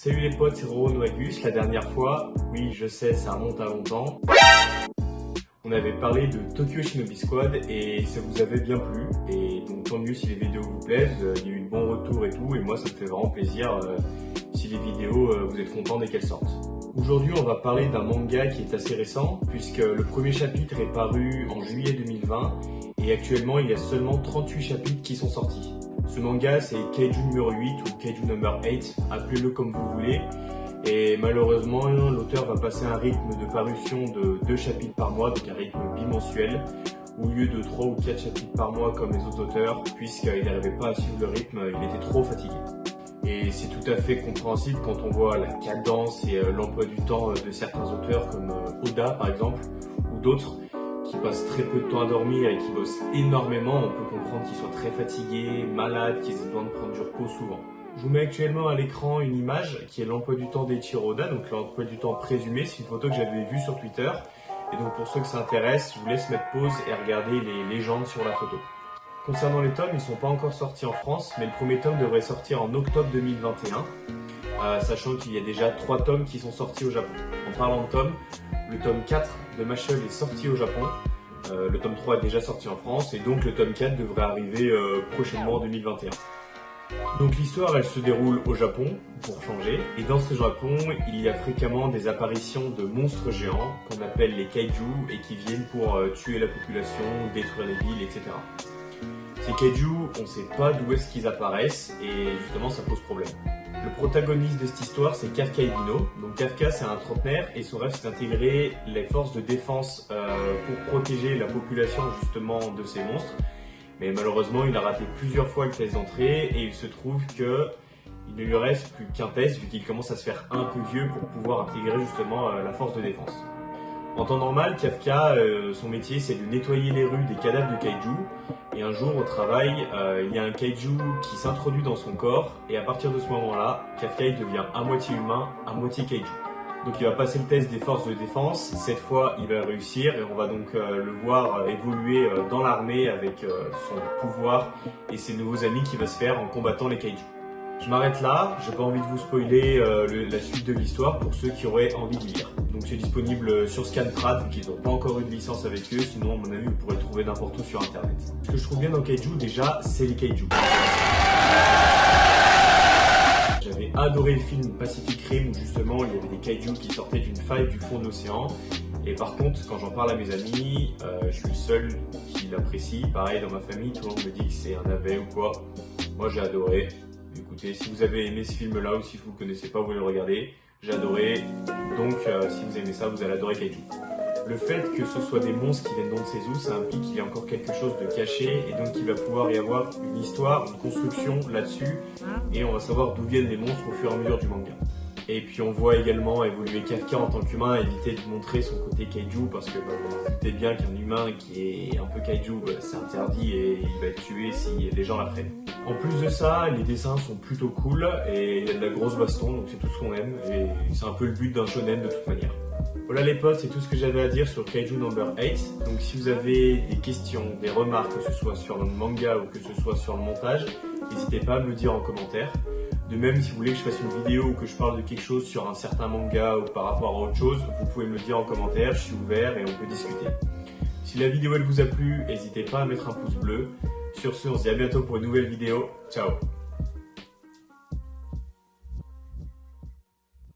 Salut les potes, c'est Roro Agus. La dernière fois, oui je sais, ça remonte à longtemps, on avait parlé de Tokyo Shinobi Squad et ça vous avait bien plu. Et donc tant mieux si les vidéos vous plaisent, il y a eu de bons retours et tout, et moi ça me fait vraiment plaisir si les vidéos vous êtes contents dès qu'elles sortent. Aujourd'hui on va parler d'un manga qui est assez récent, puisque le premier chapitre est paru en juillet 2020 et actuellement il y a seulement 38 chapitres qui sont sortis. Ce manga c'est Kaiju numéro 8 ou Kaiju number 8, appelez-le comme vous voulez. Et malheureusement, l'auteur va passer un rythme de parution de 2 chapitres par mois, donc un rythme bimensuel, au lieu de 3 ou 4 chapitres par mois comme les autres auteurs, puisqu'il n'arrivait pas à suivre le rythme, il était trop fatigué. Et c'est tout à fait compréhensible quand on voit la cadence et l'emploi du temps de certains auteurs comme Oda par exemple, ou d'autres, qui passent très peu de temps à dormir et qui bossent énormément. On peut comprendre qu'ils soient très fatigués, malades, qu'ils aient besoin de prendre du repos souvent. Je vous mets actuellement à l'écran une image qui est l'emploi du temps d'Eiichiro Oda, donc l'emploi du temps présumé. C'est une photo que j'avais vue sur Twitter. Et donc pour ceux que ça intéresse, je vous laisse mettre pause et regarder les légendes sur la photo. Concernant les tomes, ils ne sont pas encore sortis en France, mais le premier tome devrait sortir en octobre 2021, sachant qu'il y a déjà 3 tomes qui sont sortis au Japon. En parlant de tomes, le tome 4 de Mashle est sorti au Japon, le tome 3 est déjà sorti en France, et donc le tome 4 devrait arriver prochainement en 2021. Donc l'histoire elle se déroule au Japon, pour changer, et dans ce Japon il y a fréquemment des apparitions de monstres géants qu'on appelle les kaiju et qui viennent pour tuer la population, détruire les villes, etc. Ces kaiju, on ne sait pas d'où est-ce qu'ils apparaissent et justement ça pose problème. Le protagoniste de cette histoire c'est Kafka Ibino. Donc Kafka c'est un trentenaire et son rêve c'est d'intégrer les forces de défense pour protéger la population justement de ces monstres. Mais malheureusement, il a raté plusieurs fois le test d'entrée et il se trouve qu'il ne lui reste plus qu'un test vu qu'il commence à se faire un peu vieux pour pouvoir intégrer justement la force de défense. En temps normal, Kafka, son métier c'est de nettoyer les rues des cadavres de kaiju, et un jour au travail, il y a un kaiju qui s'introduit dans son corps et à partir de ce moment-là, Kafka il devient à moitié humain, à moitié kaiju. Donc il va passer le test des forces de défense, cette fois il va réussir et on va donc le voir évoluer dans l'armée avec son pouvoir et ses nouveaux amis qui va se faire en combattant les kaiju. Je m'arrête là, j'ai pas envie de vous spoiler la suite de l'histoire pour ceux qui auraient envie de lire. Donc c'est disponible sur Scantrad vu qu'ils n'ont pas encore eu de licence avec eux, sinon à mon avis vous pourrez le trouver n'importe où sur internet. Ce que je trouve bien dans Kaiju déjà, c'est les kaiju. J'avais adoré le film Pacific Rim où justement il y avait des kaiju qui sortaient d'une faille du fond de l'océan. Et par contre, quand j'en parle à mes amis, je suis le seul qui l'apprécie. Pareil dans ma famille, tout le monde me dit que c'est un navet ou quoi. Moi j'ai adoré. Écoutez, si vous avez aimé ce film-là ou si vous ne le connaissez pas, vous pouvez le regarder. J'ai adoré. Donc si vous aimez ça, vous allez adorer Kaiju. Le fait que ce soit des monstres qui viennent d'Onsezu, ça implique qu'il y a encore quelque chose de caché et donc il va pouvoir y avoir une histoire, une construction là-dessus et on va savoir d'où viennent les monstres au fur et à mesure du manga. Et puis on voit également évoluer Kafka en tant qu'humain, éviter de montrer son côté kaiju parce que vous vous doutez bien qu'un humain qui est un peu kaiju, c'est interdit et il va être tué si les gens l'apprennent. En plus de ça, les dessins sont plutôt cool et il y a de la grosse baston, donc c'est tout ce qu'on aime et c'est un peu le but d'un shonen de toute manière. Voilà les potes, c'est tout ce que j'avais à dire sur Kaiju number 8. Donc si vous avez des questions, des remarques, que ce soit sur le manga ou que ce soit sur le montage, n'hésitez pas à me le dire en commentaire. De même, si vous voulez que je fasse une vidéo ou que je parle de quelque chose sur un certain manga ou par rapport à autre chose, vous pouvez me le dire en commentaire, je suis ouvert et on peut discuter. Si la vidéo elle vous a plu, n'hésitez pas à mettre un pouce bleu. Sur ce, on se dit à bientôt pour une nouvelle vidéo. Ciao!